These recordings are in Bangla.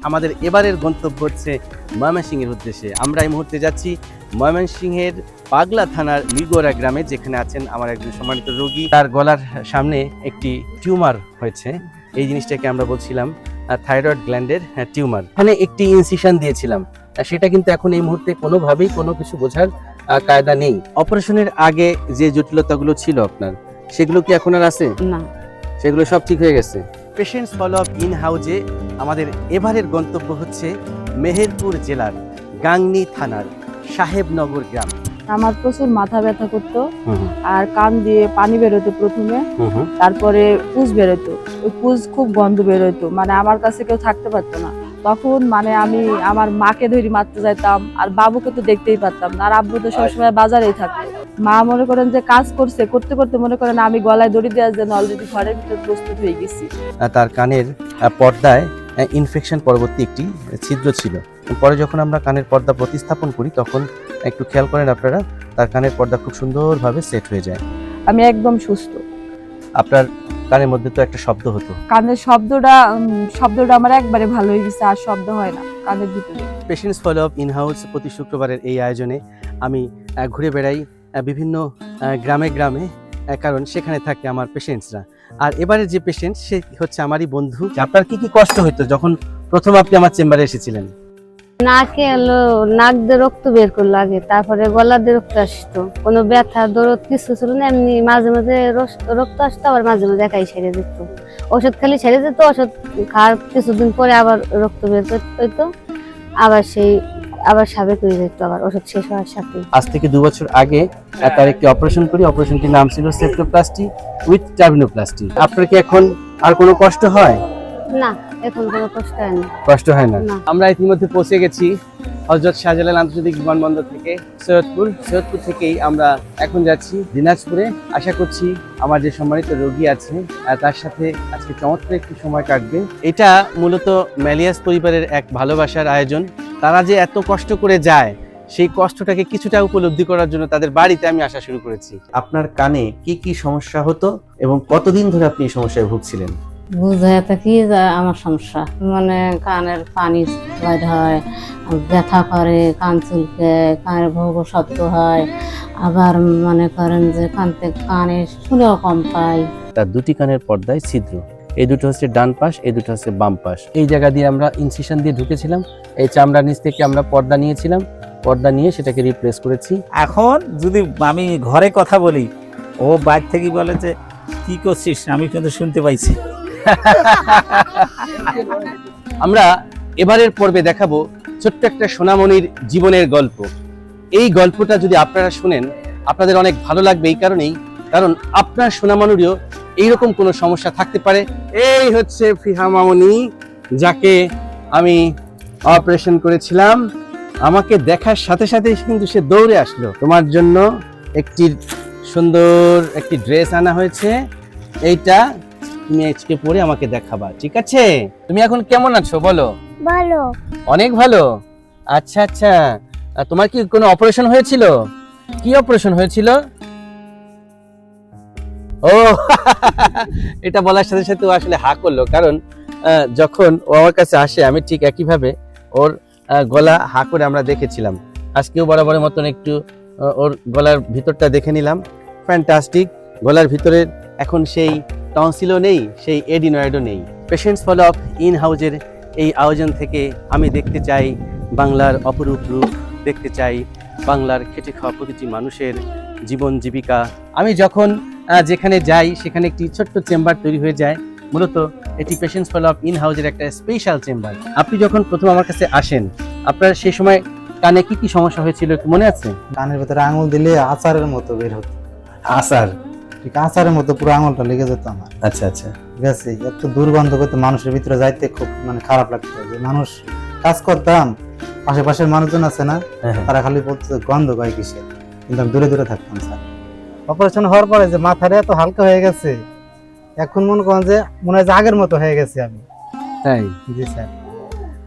আমাদের এবারের গন্তব্য হচ্ছে ময়মনসিংহের উদ্দেশ্যে। আমরা এই মুহূর্তে যাচ্ছি ময়মনসিংহের পাগলা থানার মিরগড়া গ্রামে, যেখানে আছেন আমার একজন সম্মানিত রোগী। তার গলার সামনে একটি টিউমার হয়েছে। এই জিনিসটাকে আমরা বলছিলাম থাইরয়েড গ্ল্যান্ডের টিউমার। এখানে একটি ইনসিশন দিয়েছিলাম, সেটা কিন্তু এখন এই মুহূর্তে কোনোভাবেই কোনো কিছু বোঝার কায়দা নেই। অপারেশনের আগে যে জটিলতাগুলো ছিল আপনার, সেগুলো কি এখন আর আছে? না, সেগুলো সব ঠিক হয়ে গেছে। পেশেন্টস ফলো আপ ইন হাউজে আমাদের এবারের গন্তব্য হচ্ছে মেহেরপুর জেলার গাংনী থানার সাহেবনগর গ্রাম। আমার প্রচুর মাথা ব্যথা করতো আর কান দিয়ে পানি বেরোতো প্রথমে, তারপরে পুজ বেরোতো। ওই পুজ খুব গন্ধ বেরোতো, মানে আমার কাছে কেউ থাকতে পারতো না। তখন মানে আমি আমার মাকে ধরি মারতে যাইতাম, আর বাবুকে তো দেখতেই পারতাম না, আর আব্বু তো সবসময় বাজারেই থাকতো। মা মনে করেন যে কাজ করছে, করতে করতে মনে করেন আমি গলায় দড়ি দেওয়ার জন্য অলরেডি ঘরের ভিতর প্রস্তুত হয়ে গেছি। তার কানের পর্দায় ইনফেকশন পরবর্তী একটি ছিদ্র ছিল। পরে যখন আমরা কানের পর্দা প্রতিস্থাপন করি, তখন একটু খেয়াল করেন আপনারা, তার কানের পর্দা খুব সুন্দরভাবে সেট হয়ে যায়। আমি একদম সুস্থ। আপনার কানের মধ্যে তো একটা শব্দ হতো, কানের শব্দটা আমার একবারে ভালো হয়ে গেছে, আর শব্দ হয় না কানের ভিতরে। Patients follow up in house প্রতি শুক্রবারের এই আয়োজনে আমি ঘুরে বেড়াই বিভিন্ন গ্রামে গ্রামে, কারণ সেখানে থাকে আমার পেশেন্টসরা। আর এবারে যে পেশেন্ট, সে হচ্ছে আমারই বন্ধু। আপনার কি কি কষ্ট হইতো যখন প্রথম আপনি আমার চেম্বারে এসেছিলেন? নাকে নাক দিয়ে রক্ত বের করলো আগে, তারপরে গলা দিয়ে রক্ত আসতো। কোনো ব্যথা দরদ কিছু ছিল না, এমনি মাঝে মাঝে রক্ত আসতো, আবার মাঝে মাঝে একাই সেরে যেত। ওষুধ খালি সেরে যেত, ওষুধ খাওয়ার কিছুদিন পরে আবার রক্ত বের হইতো, আবার স্বাভাবিক হয়ে যেত আবার ওষুধ শেষ হওয়ার সাথে। আজ থেকে 2 বছর আগে তার একটি অপারেশন করি। অপারেশনটির নাম ছিল সেপ্টোপ্লাস্টি উইথ টার্মিনোপ্লাস্টি। আপনার কি এখন আর কোনো কষ্ট হয়? না, এখন কোনো কষ্ট হয় না। কষ্ট হয় না। না। আমরা ইতিমধ্যে পৌঁছে গেছি হযরত শাহজালাল আন্তর্জাতিক বিমানবন্দর থেকে সৈয়দপুর থেকেই আমরা এখন যাচ্ছি দিনাজপুরে। আশা করছি আমার যে সম্মানিত রোগী আছে তার সাথে আজকে চমৎকার একটি সময় কাটবে। এটা মূলত ম্যালিয়াস পরিবারের এক ভালোবাসার আয়োজন। তারা যে এত কষ্ট করে যায়, সেই কষ্টটাকে কিছুটা উপলব্ধি করার জন্য তাদের বাড়িতে আমি আসা শুরু করেছি। আপনার কানে কি কি সমস্যা হতো এবং কতদিন ধরে আপনি এই সমস্যায় ভুগছিলেন? বুঝাইতে কি আমার সমস্যা, মানে কানের পানি বাইর হয়, ব্যথা করে, কান চুলকে, কানের ভোগ শব্দ হয়, আবার মনে করেন যে কানে শুনেও কম পাই। তার দুটি কানের পর্দায় ছিদ্র, এই দুটো হচ্ছে ডান পাশ, এই দুটো হচ্ছে বাম পাশ। এই জায়গা দিয়ে আমরা ইনসিশন দিয়ে ঢুকেছিলাম, এই চামড়ার নিচ থেকে আমরা পর্দা নিয়েছিলাম, পর্দা নিয়ে সেটাকে রিপ্লেস করেছি। এখন যদি আমি ঘরে কথা বলি, ও বাইরে থেকে বলে যে কি করছিস, আমি কিন্তু শুনতে পাইছি। আমরা এবারের পর্বে দেখাবো ছোট্ট একটা সোনামণির জীবনের গল্প। এই গল্পটা যদি আপনারা শুনেন, আপনাদের অনেক ভালো লাগবে। এই কারণেই, কারণ আপনার সোনামণিরও এইরকম কোনো সমস্যা থাকতে পারে। এই হচ্ছে ফিহা মামনি, যাকে আমি অপারেশন করেছিলাম। আমাকে দেখার সাথে সাথে কিন্তু সে দৌড়ে আসলো। তোমার জন্য একটি সুন্দর একটি ড্রেস আনা হয়েছে, এইটা তুমি আজকে পরে আমাকে দেখাবা, ঠিক আছে? তুমি এখন কেমন আছো বলো? ভালো। অনেক ভালো। আচ্ছা আচ্ছা, তোমার কি কোনো অপারেশন হয়েছিল? কি অপারেশন হয়েছিল? ও এটা বলার সাথে সাথে ও আসলে হা করলো, কারণ যখন ও আমার কাছে আসে আমি ঠিক একইভাবে ওর গলা হা করে আমরা দেখেছিলাম। আজকেও বরাবরের মতন একটু ওর গলার ভিতরটা দেখে নিলাম। ফ্যান্টাস্টিক। গলার ভিতরে এখন সেই টনসিলও নেই, সেই এডিনয়েডও নেই। পেশেন্টস ফলো আপ ইন হাউজের এই আয়োজন থেকে আমি দেখতে চাই বাংলার অপরূপ রূপ, দেখতে চাই বাংলার খেটে খাওয়া প্রতিটি মানুষের জীবন জীবিকা। আমি যখন যেখানে যাই সেখানে একটি ছোট্ট চেম্বার তৈরি হয়ে যায়। মূলত এটি পেশেন্টস ফলো আপ ইন হাউজের একটা স্পেশাল চেম্বার। আপনি যখন প্রথম আমার কাছে আসেন, আপনার সেই সময় কানে কি কি সমস্যা হয়েছিল একটু মনে আছে? কানের ভিতরে আঙুল দিলে আচারের মতো বের হতো। আচার? ঠিক আচারের মতো পুরো আঙুলটা লেগে যেত আমার। আচ্ছা আচ্ছা, ঠিক আছে। এত দুর্গন্ধ করতো, মানুষের ভিতরে যাইতে খুব মানে খারাপ লাগতো। যে মানুষ কাজ করতাম, আশেপাশের মানুষজন আছে না, তারা খালি বলতো গন্ধ পায় কিসে, কিন্তু আমি দূরে দূরে থাকতাম। স্যার অপারেশন হওয়ার পরে যে মাথাটা এত হালকা হয়ে গেছে, এখন মনে করেন যে মনে হয় যে আগের মতো হয়ে গেছে আমি। তাই? জি স্যার।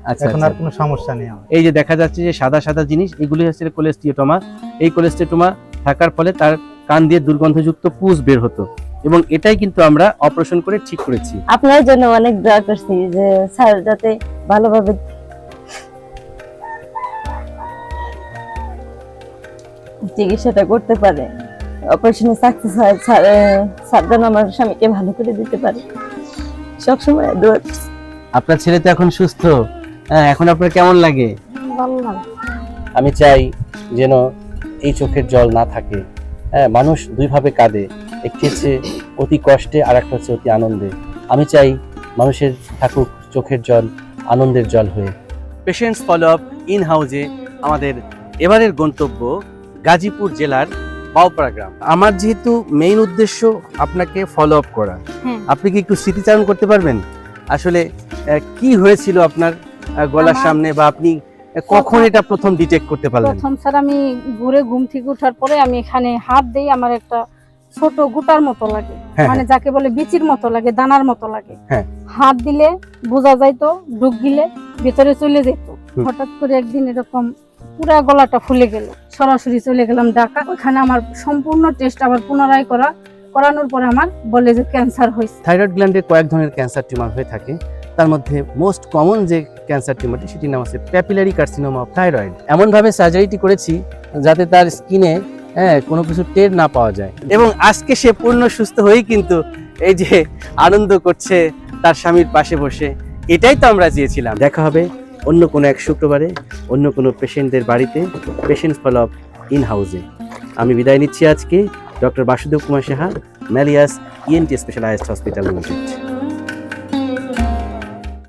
আচ্ছা, এখন আর কোনো সমস্যা নেই আমার। এই যে দেখা যাচ্ছে যে সাদা সাদা জিনিস, এগুলি হচ্ছে কোলেস্টিওটোমা। এই কোলেস্টিওটোমা থাকার ফলে তার কান দিয়ে দুর্গন্ধযুক্ত পুজ বের হতো। এবং এটাই কিন্তু আমরা অপারেশন করে ঠিক করেছি। আপনার জন্য অনেক দোয়া করছি যে স্যার যাতে ভালোভাবে চিকিৎসাটা করতে পারে, অপারেশনে সাকসেস হয়, স্যার যেন আমার স্বামীকে ভালো করে দিতে পারে, সবসময় দোয়া করছি। আপনার ছেলে তো এখন সুস্থ, হ্যাঁ, এখন আপনার কেমন লাগে? ভালো লাগে। আমি চাই যেন এই চোখের জল না থাকে। হ্যাঁ, মানুষ দুইভাবে কাঁদে, একটি হচ্ছে অতি কষ্টে আর একটা হচ্ছে অতি আনন্দে। আমি চাই মানুষের থাকুক চোখের জল আনন্দের জল হয়ে। পেশেন্টস ফলো আপ ইন হাউজে আমাদের এবারের গন্তব্য গাজীপুর জেলার বাউপাড়া গ্রাম। আমার যেহেতু মেইন উদ্দেশ্য আপনাকে ফলো আপ করা, আপনি কি একটু স্মৃতিচারণ করতে পারবেন আসলে কি হয়েছিল আপনার গলার সামনে, বা আপনি কখন এটা প্রথম ডিটেক্ট করতে পারলেন? প্রথম স্যার আমি ঘুরে ঘুম থেকে ওঠার পরে আমি এখানে হাত দিই, আমার একটা ছোট গুটার মতো লাগে, মানে যাকে বলে বিচির মতো লাগে, দানার মতো লাগে। হাত দিলে বোঝা যাইতো, ঢুক দিলে ভেতরে চলে যেত। হঠাৎ করে একদিন এরকম পুরা গলাটা ফুলে গেল, সরাসরি চলে গেলাম ঢাকা। ওখানে আমার সম্পূর্ণ টেস্ট আবার পুনরায় করানোর পরে আমার বলে যে ক্যান্সার হয়েছে। থাইরয়েড গ্ল্যান্ডে কয়েক ধরনের ক্যান্সার টিউমার হয়ে থাকে, তার মধ্যে মোস্ট কমন যে ক্যান্সার টিউমারটি সেটির নাম হচ্ছে প্যাপিলারি কার্সিনোমা অফ থাইরয়েড। এমনভাবে সার্জারিটি করেছি যাতে তার স্কিনে কোনো কিছু টের না পাওয়া যায়, এবং আজকে সে পূর্ণ সুস্থ হয়েই কিন্তু এই যে আনন্দ করছে তার স্বামীর পাশে বসে। এটাই তো আমরা চেয়েছিলাম। দেখা হবে অন্য কোনো এক শুক্রবারে অন্য কোনো পেশেন্টদের বাড়িতে, পেশেন্টস ফলো আপ ইন হাউসে। আমি বিদায় নিচ্ছি আজকে, doctor Basudeb Kumar Saha, Malleus ENT specialised hospital limited.